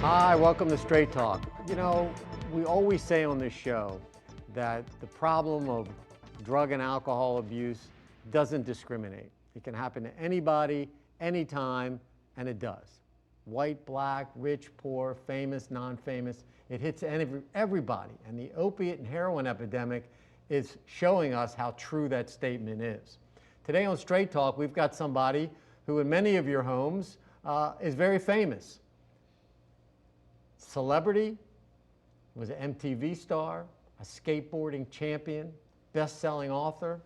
Hi, welcome to Straight Talk. You know, we always say on this show that the problem of drug and alcohol abuse doesn't discriminate. It can happen to anybody, anytime, and it does. White, black, rich, poor, famous, non-famous, it hits everybody. And the opiate and heroin epidemic is showing us how true that statement is. Today on Straight Talk, we've got somebody who in many of your homes is very famous. Celebrity, was an MTV star, a skateboarding champion, best-selling author,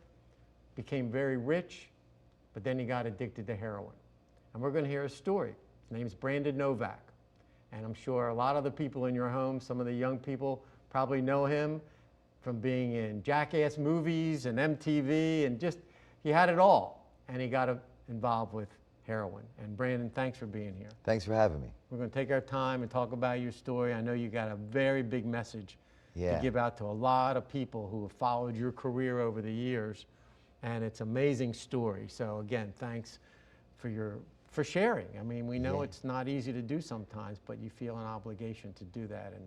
became very rich, but then he got addicted to heroin. And we're going to hear his story. His name's Brandon Novak. And I'm sure a lot of the people in your home, some of the young people probably know him from being in Jackass movies and MTV, and just, he had it all. And he got involved with heroin. And Brandon, thanks for being here. Thanks for having me. We're going to take our time and talk about your story. I know you got a very big message to give out to a lot of people who have followed your career over the years, and it's an amazing story. So again, thanks for sharing. I mean, we know it's not easy to do sometimes, but you feel an obligation to do that, and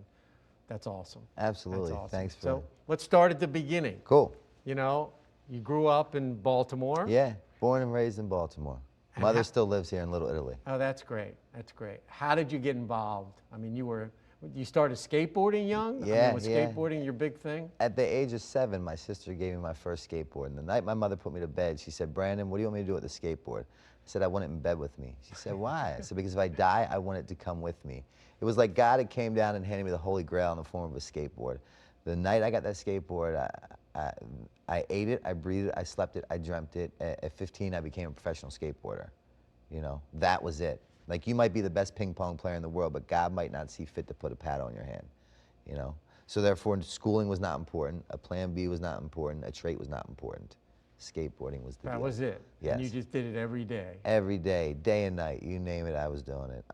that's awesome. Absolutely. That's awesome. Thanks for. So let's start at the beginning. Cool. You know, you grew up in Baltimore. Yeah, born and raised in Baltimore. Mother still lives here in Little Italy. Oh, that's great. That's great. How did you get involved? I mean, you started skateboarding young? Yeah, I mean, was skateboarding your big thing? At the age of 7, my sister gave me my first skateboard. And the night my mother put me to bed, she said, "Brandon, what do you want me to do with the skateboard?" I said, "I want it in bed with me." She said, "Why?" I said, "Because if I die, I want it to come with me." It was like God had came down and handed me the Holy Grail in the form of a skateboard. The night I got that skateboard, I ate it, I breathed it, I slept it, I dreamt it. At 15, I became a professional skateboarder. You know, that was it. Like, you might be the best ping pong player in the world, but God might not see fit to put a pad on your hand, you know? So therefore, schooling was not important, a plan B was not important, a trait was not important. Skateboarding was the deal. That was it. Yes. And you just did it every day. Every day, day and night, you name it, I was doing it.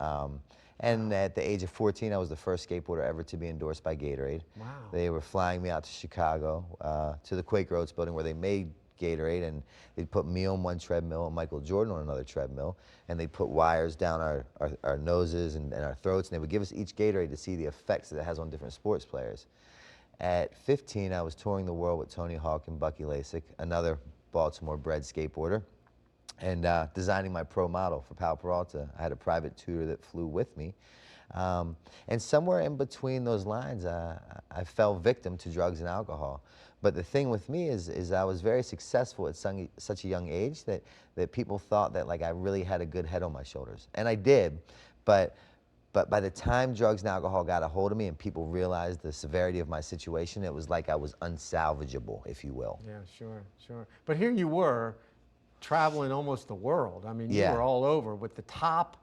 And at the age of 14, I was the first skateboarder ever to be endorsed by Gatorade. Wow. They were flying me out to Chicago, to the Quaker Oats building where they made Gatorade, and they'd put me on one treadmill and Michael Jordan on another treadmill, and they'd put wires down our noses and our throats, and they would give us each Gatorade to see the effects that it has on different sports players. At 15, I was touring the world with Tony Hawk and Bucky Lasik, another Baltimore-bred skateboarder, and designing my pro model for Pal Peralta. I had a private tutor that flew with me. And somewhere in between those lines, I fell victim to drugs and alcohol. But the thing with me is I was very successful at such a young age that people thought that, like, I really had a good head on my shoulders. And I did, but by the time drugs and alcohol got a hold of me and people realized the severity of my situation, it was like I was unsalvageable, if you will. Yeah, sure. But here you were, traveling almost the world. I mean, you were all over with the top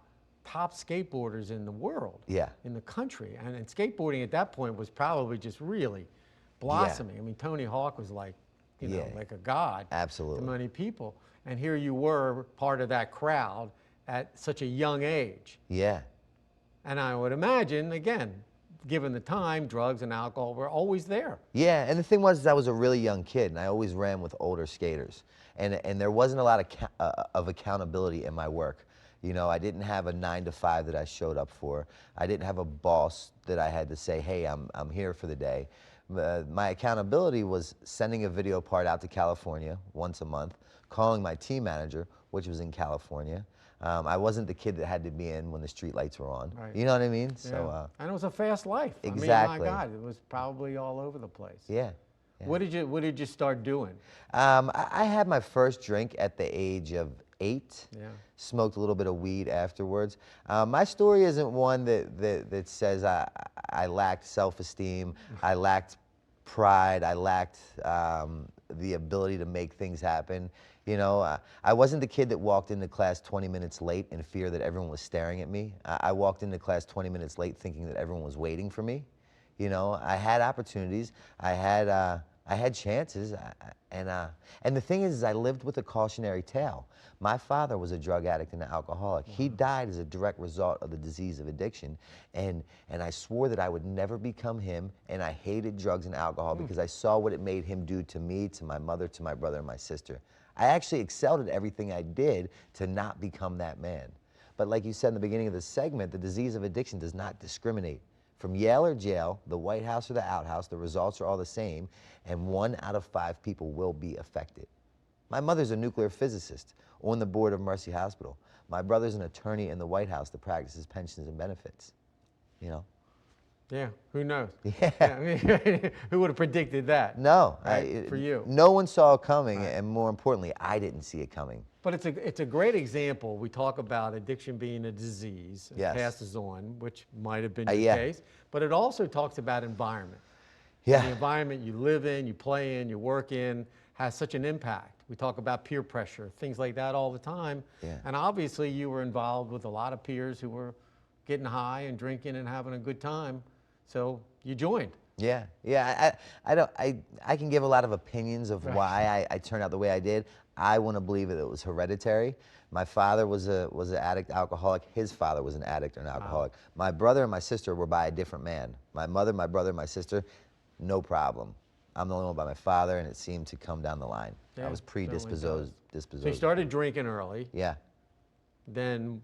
skateboarders in the world, in the country. And skateboarding at that point was probably just really blossoming. I mean, Tony Hawk was like, you know, like a god to many people. And here you were, part of that crowd at such a young age. Yeah. And I would imagine, again, given the time, drugs and alcohol were always there. Yeah, and the thing was, I was a really young kid, and I always ran with older skaters. And there wasn't a lot of accountability in my work. You know, I didn't have a 9-to-5 that I showed up for. I didn't have a boss that I had to say, "Hey, I'm here for the day." My accountability was sending a video part out to California once a month, calling my team manager, which was in California. I wasn't the kid that had to be in when the street lights were on. Right. You know what I mean? Yeah. So, and it was a fast life. Exactly. I mean, my God, it was probably all over the place. Yeah. What did you start doing? I had my first drink at the age of 8. Yeah. Smoked a little bit of weed afterwards. My story isn't one that says I lacked self-esteem, I lacked pride, I lacked the ability to make things happen. You know, I wasn't the kid that walked into class 20 minutes late in fear that everyone was staring at me. I walked into class 20 minutes late thinking that everyone was waiting for me. You know, I had opportunities, I had chances, and the thing is I lived with a cautionary tale. My father was a drug addict and an alcoholic. He died as a direct result of the disease of addiction, and I swore that I would never become him, and I hated drugs and alcohol because I saw what it made him do to me, to my mother, to my brother, and my sister. I actually excelled at everything I did to not become that man. But like you said in the beginning of the segment, the disease of addiction does not discriminate. From Yale or jail, the White House or the outhouse, the results are all the same, and 1 out of 5 people will be affected. My mother's a nuclear physicist on the board of Mercy Hospital. My brother's an attorney in the White House that practices pensions and benefits. You know? Yeah, who knows? Yeah. I mean, who would have predicted that? No, Right? For you. No one saw it coming, Right. and more importantly, I didn't see it coming. But it's a great example. We talk about addiction being a disease, it Yes. passes on, which might have been your Yeah. case. But it also talks about environment. Yeah. The environment you live in, you play in, you work in, has such an impact. We talk about peer pressure, things like that all the time. Yeah. And obviously you were involved with a lot of peers who were getting high and drinking and having a good time. So you joined. Yeah, yeah. I can give a lot of opinions of Right. why I turned out the way I did. I want to believe that it was hereditary. My father was an addict, alcoholic. His father was an addict or an alcoholic. My brother and my sister were by a different man. My mother, my brother, my sister, no problem. I'm the only one by my father, and it seemed to come down the line. Yeah, I was certainly predisposed. So you started drinking early, Yeah. then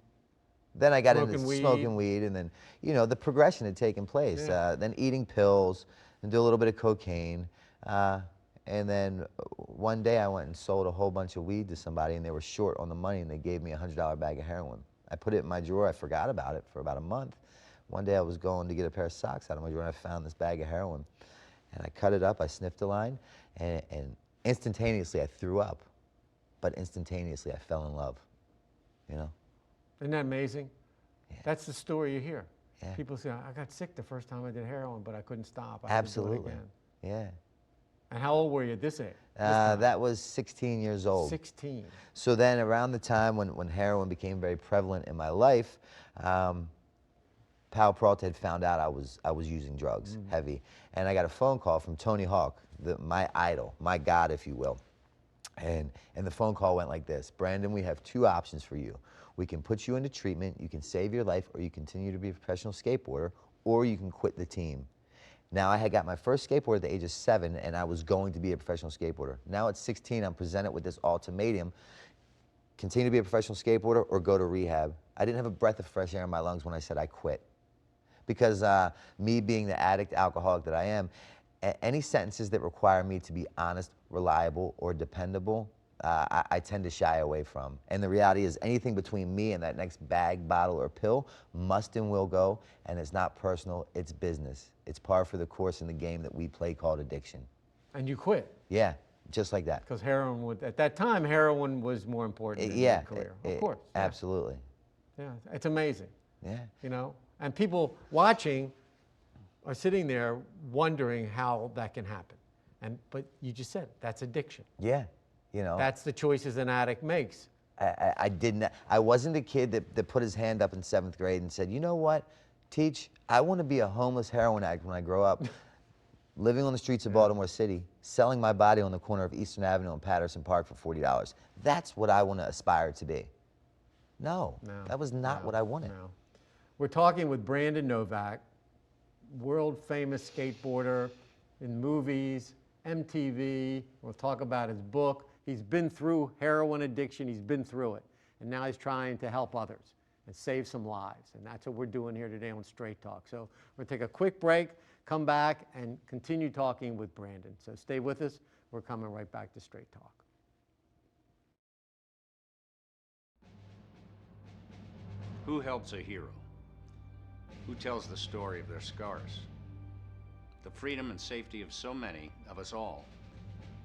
Then I got Smoking into weed. smoking weed, and then, you know, the progression had taken place. Yeah. Then eating pills, and do a little bit of cocaine. And then one day I went and sold a whole bunch of weed to somebody, and they were short on the money, and they gave me a $100 bag of heroin. I put it in my drawer. I forgot about it for about a month. One day I was going to get a pair of socks out of my drawer, and I found this bag of heroin. And I cut it up, I sniffed a line, and instantaneously I threw up. But instantaneously I fell in love, you know? isn't that amazing? Yeah. That's the story you hear. Yeah. People say, I got sick the first time I did heroin, but I couldn't stop. I had to do it Absolutely. again. Yeah. And how old were you at this age? This time? That was 16 years old. 16. So then around the time when heroin became very prevalent in my life, Pal Peralta had found out I was using drugs, heavy. And I got a phone call from Tony Hawk, my idol, my god, if you will. And the phone call went like this: Brandon, we have 2 options for you. We can put you into treatment, you can save your life, or you continue to be a professional skateboarder, or you can quit the team. Now, I had got my first skateboard at the age of 7, and I was going to be a professional skateboarder. Now at 16, I'm presented with this ultimatum: continue to be a professional skateboarder or go to rehab. I didn't have a breath of fresh air in my lungs when I said I quit. Because me being the addict, alcoholic that I am, any sentences that require me to be honest, reliable, or dependable, I tend to shy away from. And the reality is anything between me and that next bag, bottle, or pill must and will go, and it's not personal, it's business. It's par for the course in the game that we play called addiction. And you quit. Yeah, just like that. Because heroin would, at that time, heroin was more important in Yeah, your career. Of course. Yeah. Absolutely. Yeah, it's amazing. Yeah. You know, and people watching are sitting there wondering how that can happen. But you just said that's addiction. Yeah, you know. That's the choices an addict makes. I wasn't a kid that put his hand up in 7th grade and said, you know what, Teach, I want to be a homeless heroin addict when I grow up, living on the streets of Baltimore City, selling my body on the corner of Eastern Avenue and Patterson Park for $40. That's what I want to aspire to be. No, that was not what I wanted. No. We're talking with Brandon Novak, world famous skateboarder in movies, MTV. We'll talk about his book. He's been through heroin addiction. He's been through it. And now he's trying to help others and save some lives. And that's what we're doing here today on Straight Talk. So we're going to take a quick break, come back, and continue talking with Brandon. So stay with us. We're coming right back to Straight Talk. Who helps a hero? Who tells the story of their scars? The freedom and safety of so many, of us all,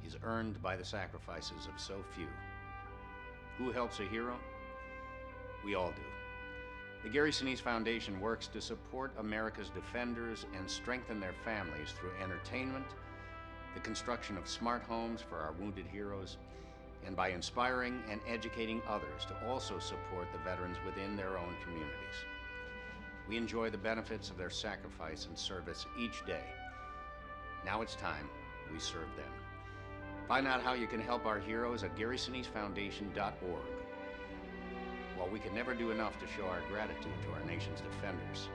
is earned by the sacrifices of so few. Who helps a hero? We all do. The Gary Sinise Foundation works to support America's defenders and strengthen their families through entertainment, the construction of smart homes for our wounded heroes, and by inspiring and educating others to also support the veterans within their own communities. We enjoy the benefits of their sacrifice and service each day. Now it's time we serve them. Find out how you can help our heroes at GarySiniseFoundation.org. While we can never do enough to show our gratitude to our nation's defenders,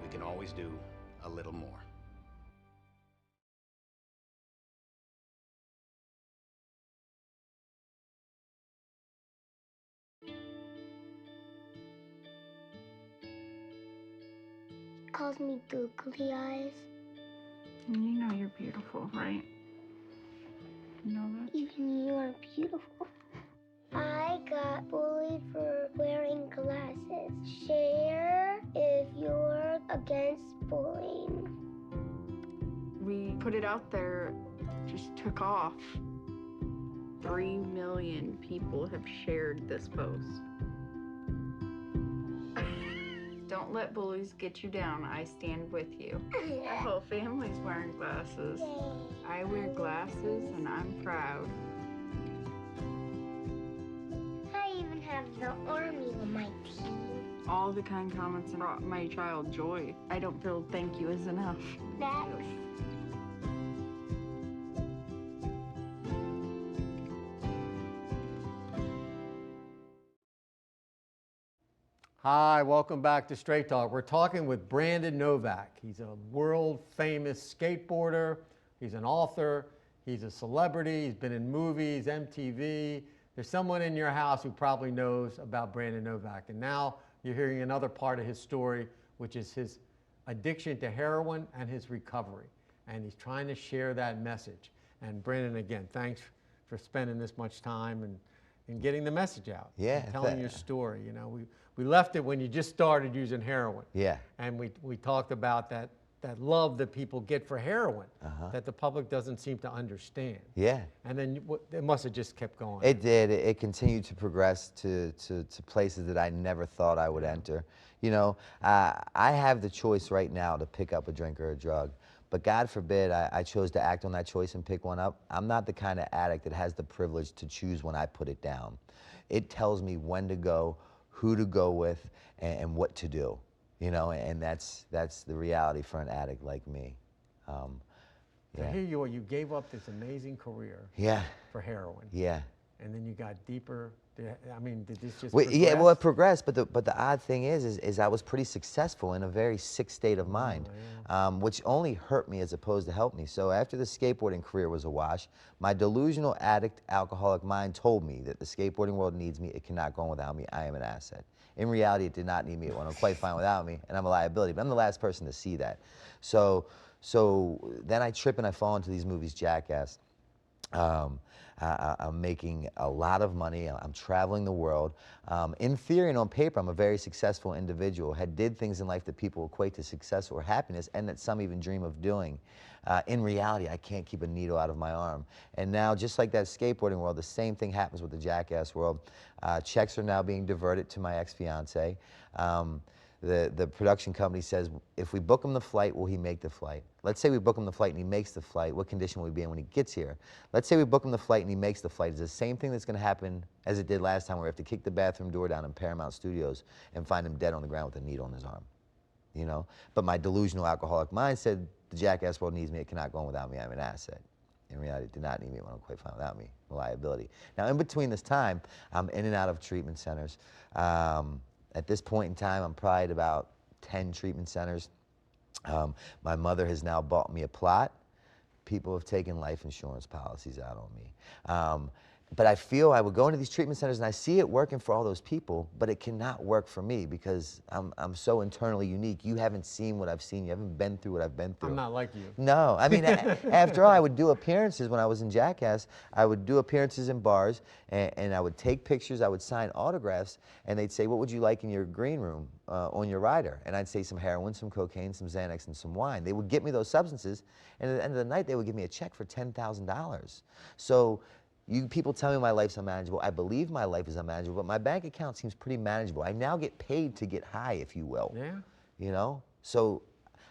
we can always do a little more. calls me googly eyes. You know you're beautiful, right? You know that? Even you are beautiful. I got bullied for wearing glasses. Share if you're against bullying. We put it out there, just took off. 3 million people have shared this post. Don't let bullies get you down. I stand with you. Our whole family's wearing glasses. I wear glasses and I'm proud. I even have the army on my team. All the kind comments brought my child joy. I don't feel thank you is enough. That's Hi, welcome back to Straight Talk. We're talking with Brandon Novak. He's a world famous skateboarder. He's an author. He's a celebrity. He's been in movies, MTV. There's someone in your house who probably knows about Brandon Novak. And now you're hearing another part of his story, which is his addiction to heroin and his recovery. And he's trying to share that message. And Brandon, again, thanks for spending this much time and getting the message out. Yeah, And telling your story. You know, we left it when you just started using heroin. Yeah. And we talked about that love that people get for heroin that the public doesn't seem to understand. Yeah. And then it must have just kept going. It did. It continued to progress to places that I never thought I would enter. You know, I have the choice right now to pick up a drink or a drug, but God forbid I chose to act on that choice and pick one up. I'm not the kind of addict that has the privilege to choose when I put it down. It tells me when to go, who to go with, and what to do. You know, and that's the reality for an addict like me. So here you are, you gave up this amazing career for heroin. Yeah. And then you got deeper. I mean, did this just Yeah, well, it progressed, but the odd thing is I was pretty successful in a very sick state of mind, which only hurt me as opposed to help me. So after the skateboarding career was a wash, my delusional addict, alcoholic mind told me that the skateboarding world needs me, it cannot go on without me, I am an asset. In reality, it did not need me, it went on quite fine without me, and I'm a liability, but I'm the last person to see that. So then I trip and I fall into these movies, Jackass. I'm making a lot of money. I'm traveling the world. In theory and on paper, I'm a very successful individual. Had did things in life that people equate to success or happiness, and that some even dream of doing. In reality, I can't keep a needle out of my arm. And now, just like that skateboarding world, the same thing happens with the Jackass world. Checks are now being diverted to my ex-fiance. The production company says, if we book him the flight, will he make the flight? Let's say we book him the flight and he makes the flight, what condition will he be in when he gets here? Let's say we book him the flight and he makes the flight. It's the same thing that's gonna happen as it did last time, where we have to kick the bathroom door down in Paramount Studios and find him dead on the ground with a needle in his arm, you know? But my delusional alcoholic mind said, the Jackass world needs me, it cannot go on without me, I'm an asset. In reality, it did not need me, it went on quite fine without me, a liability. Now, in between this time, I'm in and out of treatment centers. At this point in time, I'm probably at about 10 treatment centers. My mother has now bought me a plot. People have taken life insurance policies out on me. But I feel I would go into these treatment centers and I see it working for all those people, but it cannot work for me because I'm so internally unique. You haven't seen what I've seen. You haven't been through what I've been through. I'm not like you. No, I mean, after all, I would do appearances when I was in Jackass. I would do appearances in bars, and I would take pictures, I would sign autographs, and they'd say, what would you like in your green room on your rider? And I'd say some heroin, some cocaine, some Xanax, and some wine. They would get me those substances, and at the end of the night, they would give me a check for $10,000. So you people tell me my life's unmanageable. I believe my life is unmanageable, but my bank account seems pretty manageable. I now get paid to get high, if you will. Yeah. You know? So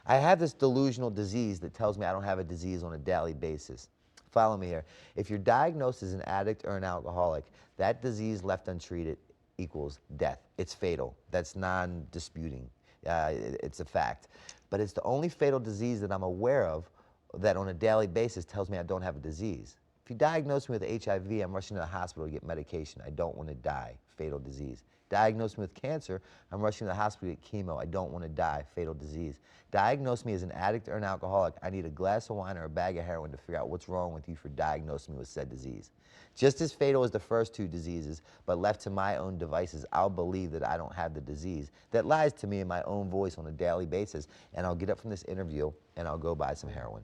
I have this delusional disease that tells me I don't have a disease on a daily basis. Follow me here. If you're diagnosed as an addict or an alcoholic, that disease left untreated equals death. It's fatal. That's non-disputing. It's a fact. But it's the only fatal disease that I'm aware of that on a daily basis tells me I don't have a disease. If you diagnose me with HIV, I'm rushing to the hospital to get medication. I don't want to die. Fatal disease. Diagnose me with cancer, I'm rushing to the hospital to get chemo. I don't want to die, fatal disease. Diagnose me as an addict or an alcoholic, I need a glass of wine or a bag of heroin to figure out what's wrong with you for diagnosing me with said disease. Just as fatal as the first two diseases, but left to my own devices, I'll believe that I don't have the disease that lies to me in my own voice on a daily basis, and I'll get up from this interview and I'll go buy some heroin.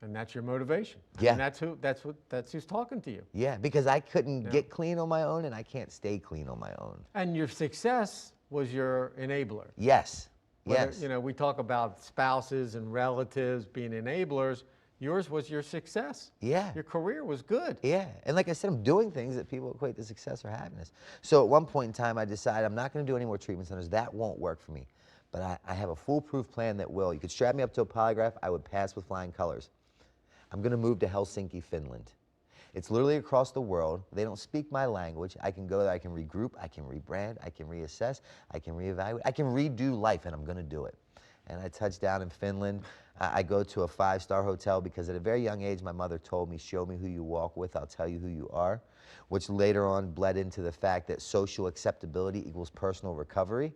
And that's your motivation. Yeah. And that's who's talking to you. Yeah, because I couldn't get clean on my own, and I can't stay clean on my own. And your success was your enabler. Yes, Whether, yes. You know, we talk about spouses and relatives being enablers. Yours was your success. Yeah. Your career was good. Yeah, and like I said, I'm doing things that people equate to success or happiness. So at one point in time, I decided I'm not going to do any more treatment centers. That won't work for me. But I have a foolproof plan that will. You could strap me up to a polygraph, I would pass with flying colors. I'm going to move to Helsinki, Finland. It's literally across the world. They don't speak my language. I can go there, I can regroup, I can rebrand, I can reassess, I can reevaluate, I can redo life, and I'm going to do it. And I touched down in Finland. I go to a 5-star hotel because at a very young age, my mother told me, show me who you walk with, I'll tell you who you are, which later on bled into the fact that social acceptability equals personal recovery.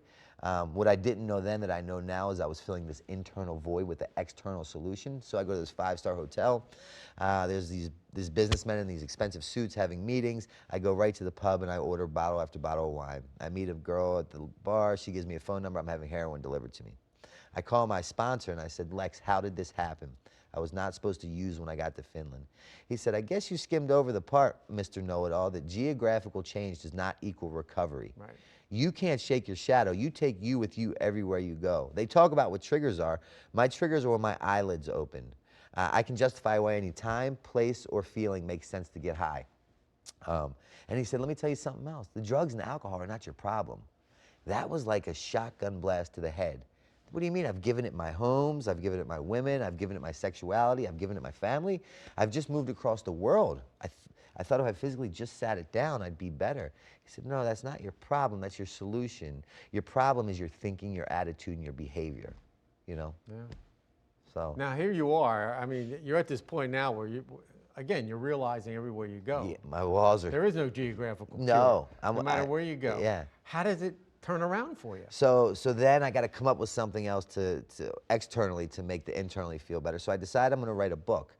What I didn't know then that I know now is I was filling this internal void with the external solution. So I go to this 5-star hotel. There's these businessmen in these expensive suits having meetings. I go right to the pub and I order bottle after bottle of wine. I meet a girl at the bar. She gives me a phone number. I'm having heroin delivered to me. I call my sponsor and I said, Lex, how did this happen? I was not supposed to use when I got to Finland. He said, I guess you skimmed over the part, Mr. Know-It-All, that geographical change does not equal recovery. Right. You can't shake your shadow. You take you with you everywhere you go. They talk about what triggers are. My triggers are when my eyelids open. I can justify why any time, place, or feeling makes sense to get high. And he said, let me tell you something else. The drugs and the alcohol are not your problem. That was like a shotgun blast to the head. What do you mean? I've given it my homes, I've given it my women, I've given it my sexuality, I've given it my family. I've just moved across the world. I thought if I physically just sat it down, I'd be better. He said, no, that's not your problem, that's your solution. Your problem is your thinking, your attitude, and your behavior, you know? Yeah. So. Now here you are. I mean, you're at this point now where again, you're realizing everywhere you go. Yeah, my walls are. There is no geographical No. cure, no matter where you go. Yeah. How does it turn around for you? So then I got to come up with something else to externally to make the internally feel better. So I decided I'm going to write a book.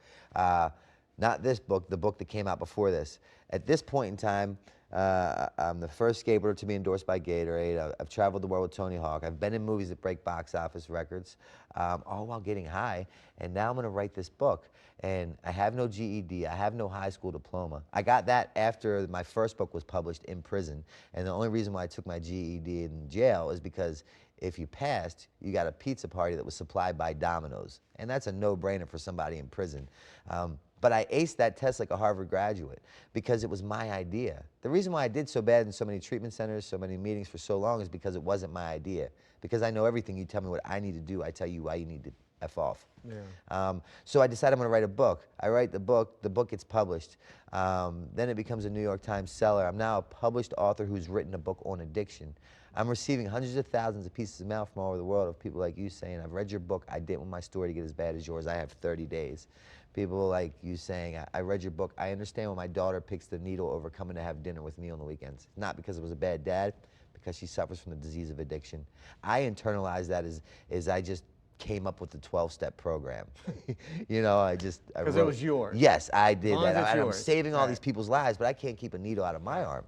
Not this book, the book that came out before this. At this point in time, I'm the first skateboarder to be endorsed by Gatorade. I've traveled the world with Tony Hawk. I've been in movies that break box office records, all while getting high. And now I'm going to write this book. And I have no GED. I have no high school diploma. I got that after my first book was published in prison. And the only reason why I took my GED in jail is because if you passed, you got a pizza party that was supplied by Domino's. And that's a no-brainer for somebody in prison. But I aced that test like a Harvard graduate because it was my idea. The reason why I did so bad in so many treatment centers, so many meetings for so long is because it wasn't my idea. Because I know everything, you tell me what I need to do, I tell you why you need to F off. Yeah. So I decided I'm going to write a book. I write the book gets published. Then it becomes a New York Times seller. I'm now a published author who's written a book on addiction. I'm receiving hundreds of thousands of pieces of mail from all over the world of people like you saying, I've read your book, I didn't want my story to get as bad as yours, I have 30 days. People like you saying, I read your book, I understand when my daughter picks the needle over coming to have dinner with me on the weekends. Not because it was a bad dad, because she suffers from the disease of addiction. I internalized that as I just came up with the 12-step program. You know, Because it was yours. Yes, I did As long that. as it's I'm yours. saving all Right. these people's lives, but I can't keep a needle out of my arm.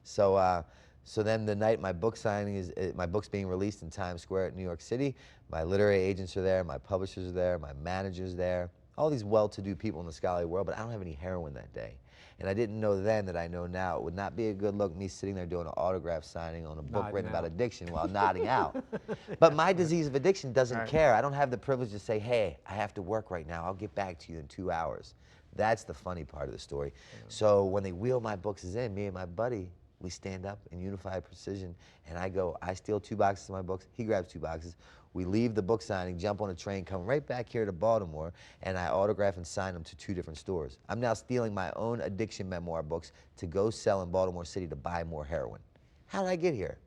So then the night my book signing is, my book's being released in Times Square at New York City, my literary agents are there, my publishers are there, my manager's there, all these well-to-do people in the scholarly world, but I don't have any heroin that day. And I didn't know then that I know now. It would not be a good look me sitting there doing an autograph signing on a book Nodding written about out. addiction while nodding out. But my disease of addiction doesn't Right. care. I don't have the privilege to say, hey, I have to work right now. I'll get back to you in 2 hours. That's the funny part of the story. Yeah. So when they wheel my books in, me and my buddy, we stand up in unified precision, and I steal 2 boxes of my books, he grabs 2 boxes, we leave the book signing, jump on a train, come right back here to Baltimore, and I autograph and sign them to 2 different stores. I'm now stealing my own addiction memoir books to go sell in Baltimore City to buy more heroin. How did I get here?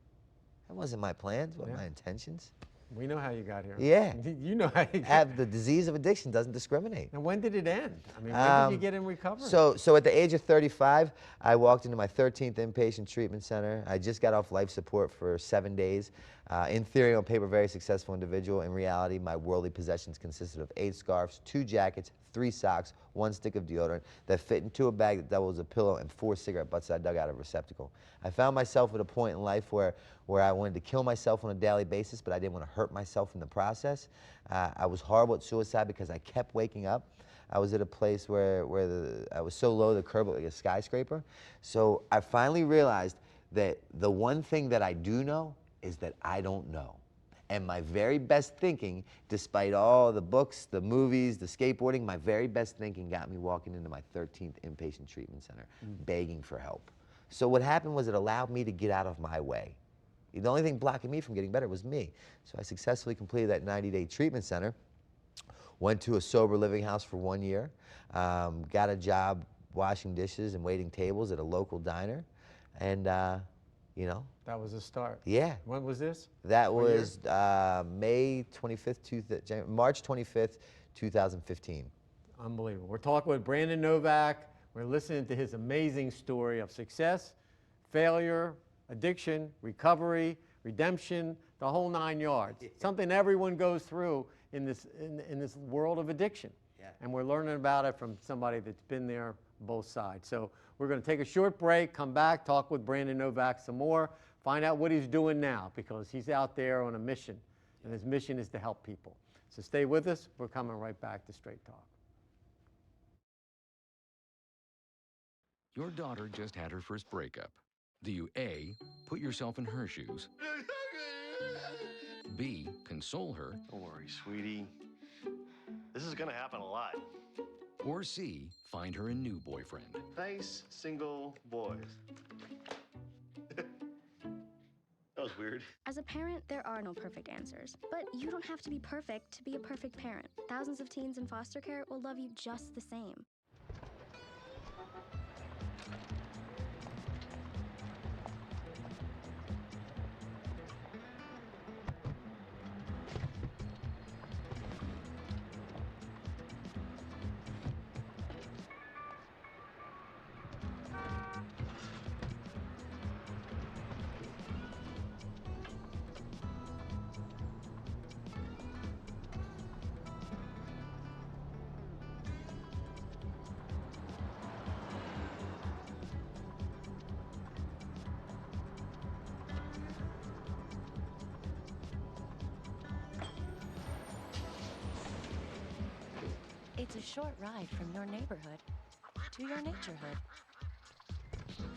That wasn't my plans, wasn't my intentions. We know how you got here. Yeah. You know how you got Have the disease of addiction doesn't discriminate. And when did it end? I mean, when did you get in recovery? So at the age of 35, I walked into my 13th inpatient treatment center. I just got off life support for 7 days. In theory, on paper, very successful individual. In reality, my worldly possessions consisted of 8 scarves, 2 jackets, 3 socks, 1 stick of deodorant that fit into a bag that doubles as a pillow, and 4 cigarette butts that I dug out of a receptacle. I found myself at a point in life where I wanted to kill myself on a daily basis, but I didn't want to hurt myself in the process. I was horrible at suicide because I kept waking up. I was at a place where I was so low the curb looked like a skyscraper. So I finally realized that the one thing that I do know is that I don't know. And my very best thinking, despite all the books, the movies, the skateboarding, my very best thinking got me walking into my 13th inpatient treatment center, begging for help. So what happened was it allowed me to get out of my way. The only thing blocking me from getting better was me. So I successfully completed that 90-day treatment center, went to a sober living house for 1 year, got a job washing dishes and waiting tables at a local diner, and you know. That was a start. Yeah. When was this? That was May 25th, March 25th, 2015. Unbelievable. We're talking with Brandon Novak. We're listening to his amazing story of success, failure, addiction, recovery, redemption, the whole 9 yards. Something everyone goes through in this world of addiction. Yeah. And we're learning about it from somebody that's been there both sides. So we're going to take a short break, come back, talk with Brandon Novak some more, find out what he's doing now, because he's out there on a mission, and his mission is to help people. So stay with us. We're coming right back to Straight Talk. Your daughter just had her first breakup. Do you A, put yourself in her shoes? B, console her? Don't worry, sweetie. This is gonna happen a lot. Or C, find her a new boyfriend? Nice, single boys. That was weird. As a parent, there are no perfect answers. But you don't have to be perfect to be a perfect parent. Thousands of teens in foster care will love you just the same. It's a short ride from your neighborhood to your naturehood.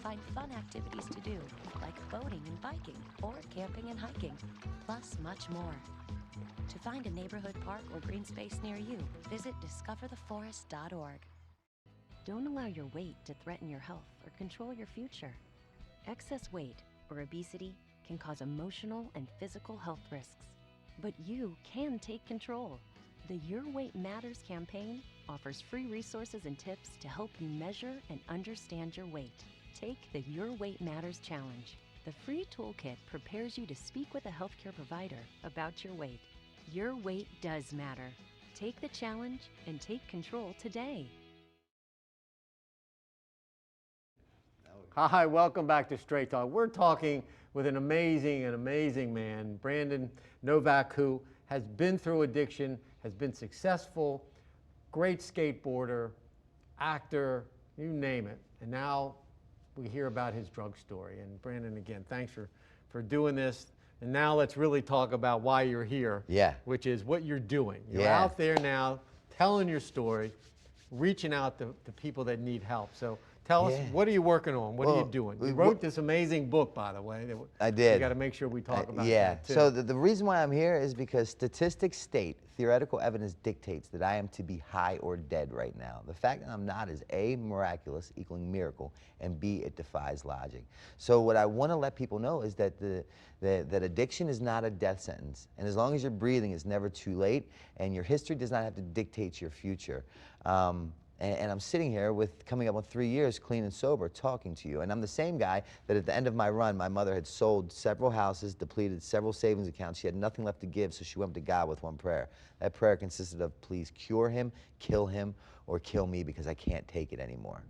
Find fun activities to do, like boating and biking, or camping and hiking, plus much more. To find a neighborhood park or green space near you, visit discovertheforest.org. Don't allow your weight to threaten your health or control your future. Excess weight or obesity can cause emotional and physical health risks. But you can take control. The Your Weight Matters campaign offers free resources and tips to help you measure and understand your weight. Take the Your Weight Matters Challenge. The free toolkit prepares you to speak with a healthcare provider about your weight. Your weight does matter. Take the challenge and take control today. Hi, welcome back to Straight Talk. We're talking with an amazing man, Brandon Novak, who has been through addiction, has been successful, great skateboarder, actor, you name it. And now we hear about his drug story. And Brandon, again, thanks for doing this. And now let's really talk about why you're here, Yeah. which is what you're doing. You're Yeah. out there now telling your story, reaching out to people that need help. So tell us, Yeah. what are you working on? What are Well, you doing? we- You wrote this amazing book, by the way. I did. We got to make sure we talk about yeah. that too. So the reason why I'm here is because statistics state, theoretical evidence dictates that I am to be high or dead right now. The fact that I'm not is A, miraculous, equaling miracle, and B, it defies logic. So what I want to let people know is that that addiction is not a death sentence. And as long as you're breathing, it's never too late, and your history does not have to dictate your future. And I'm sitting here with coming up on 3 years clean and sober talking to you. And I'm the same guy that at the end of my run, my mother had sold several houses, depleted several savings accounts. She had nothing left to give, so she went to God with one prayer. That prayer consisted of, please cure him, or kill me because I can't take it anymore.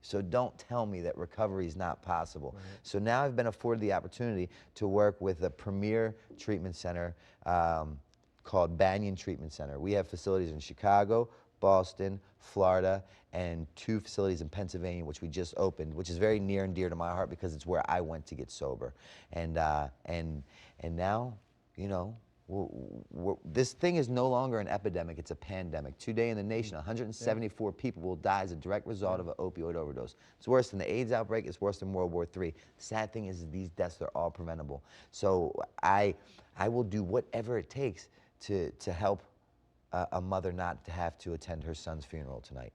So don't tell me that recovery is not possible. Right. So now I've been afforded the opportunity to work with a premier treatment center called Banyan Treatment Center. We have facilities in Chicago, Boston, Florida, and 2 facilities in Pennsylvania, which we just opened, which is very near and dear to my heart because it's where I went to get sober. And now, you know, this thing is no longer an epidemic, it's a pandemic. Today in the nation, 174 people will die as a direct result of an opioid overdose. It's worse than the AIDS outbreak, it's worse than World War III. The sad thing is these deaths are all preventable. So I will do whatever it takes to help a mother not to have to attend her son's funeral tonight.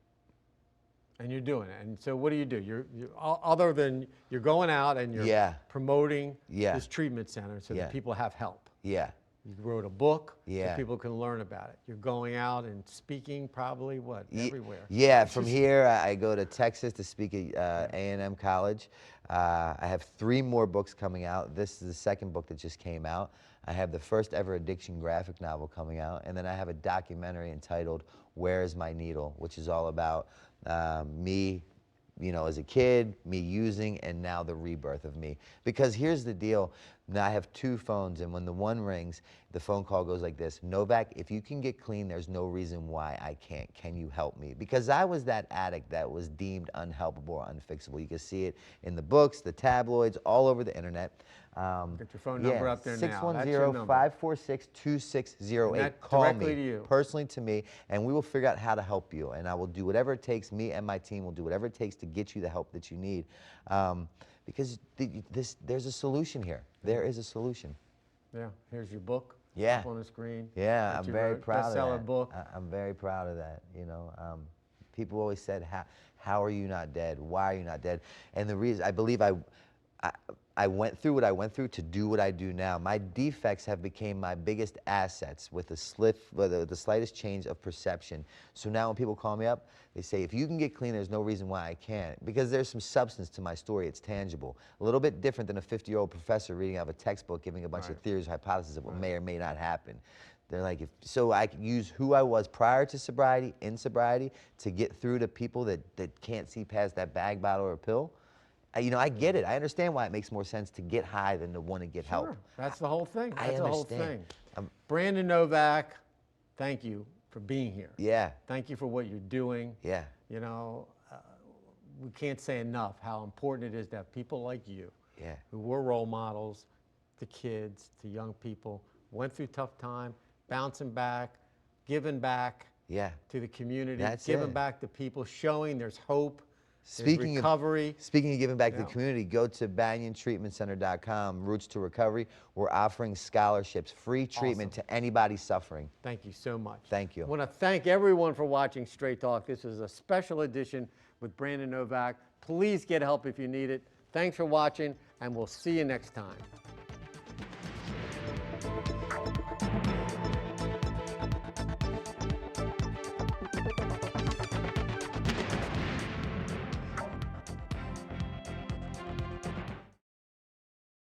And you're doing it. And so what do? You're other than you're going out and you're promoting this treatment center so that people have help. Yeah. You wrote a book so Yeah. people can learn about it. You're going out and speaking probably, what, everywhere? Yeah, from here I go to Texas to speak at A&M College. I have 3 more books coming out. This is the 2nd book that just came out. I have the first ever addiction graphic novel coming out, and then I have a documentary entitled Where Is My Needle, which is all about me, you know, as a kid, me using, and now the rebirth of me. Because here's the deal, now I have 2 phones, and when the one rings, the phone call goes like this: Novak, if you can get clean, there's no reason why I can't. Can you help me? Because I was that addict that was deemed unhelpable or unfixable. You can see it in the books, the tabloids, all over the internet. Get your phone number up there now. 610-546-2608. Call directly me, to you. personally to me, and we will figure out how to help you. And I will do whatever it takes, me and my team will do whatever it takes to get you the help that you need. Because there's a solution here. There is a solution. Yeah, here's your book. Yeah. Up on the screen. Yeah, I'm very proud of that. Bestseller book. I'm very proud of that. You know, people always said, "How are you not dead? Why are you not dead?" And the reason, I believe I went through what I went through to do what I do now. My defects have become my biggest assets with the slightest change of perception. So now when people call me up, they say, if you can get clean, there's no reason why I can't. Because there's some substance to my story. It's tangible. A little bit different than a 50-year-old professor reading out of a textbook giving a bunch of theories, hypotheses of what may or may not happen. They're like, so I can use who I was prior to sobriety, in sobriety, to get through to people that can't see past that bag, bottle, or pill. You know, I get it. I understand why it makes more sense to get high than to want to get help. That's the whole thing. That's the whole thing. Brandon Novak, thank you for being here. Yeah. Thank you for what you're doing. Yeah. You know, we can't say enough how important it is to have people like you, who were role models to kids, to young people, went through tough time, bouncing back, giving back to the community, giving back to people, showing there's hope. Speaking recovery. Of giving back to the community, go to banyantreatmentcenter.com, Roots to Recovery. We're offering scholarships, free treatment to anybody suffering. Thank you so much. Thank you. I want to thank everyone for watching Straight Talk. This is a special edition with Brandon Novak. Please get help if you need it. Thanks for watching, and we'll see you next time.